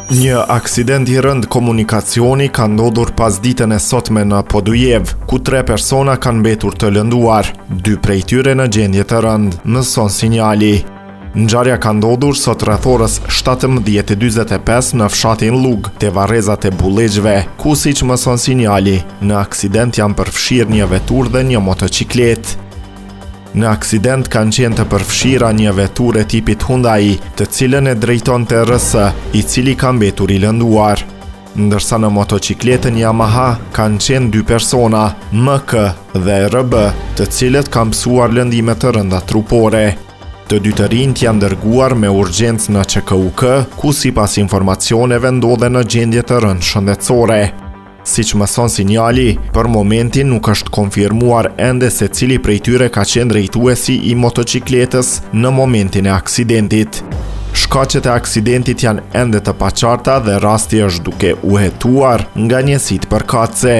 Një aksident i rënd komunikacioni ka ndodhur pas ditën e sotme në Podujev, ku 3 persona kanë mbetur të lënduar, 2 prej tyre në gjendje të rënd, mëson sinjali. Ngjarja ka ndodhur sot rreth orës 17:45 në fshatin Lug, te varrezat e Bullegjve, ku siç mëson sinjali, në aksident janë përfshirë një vetur dhe një motociklet. Në aksident kanë qenë të përfshira një vetur e tipit Hyundai, të cilën e drejtonte RS, i cili ka mbetur i lënduar. Ndërsa në motocikletën Yamaha kanë qenë 2 persona, MK dhe RB, të cilët kanë mësuar lëndime të rënda trupore. Të 2 të rinjt janë dërguar me urgjencë në QKUK, ku sipas informacioneve ndodhen në gjendje të rëndë shëndetësore. Siç mëson sinjali, për momentin nuk është konfirmuar ende se cili prej tyre ka qenë drejtuesi i motocikletës në momentin e aksidentit. Shkaqet e aksidentit janë ende të paqarta dhe rasti është duke u hetuar nga njësitë përkatëse.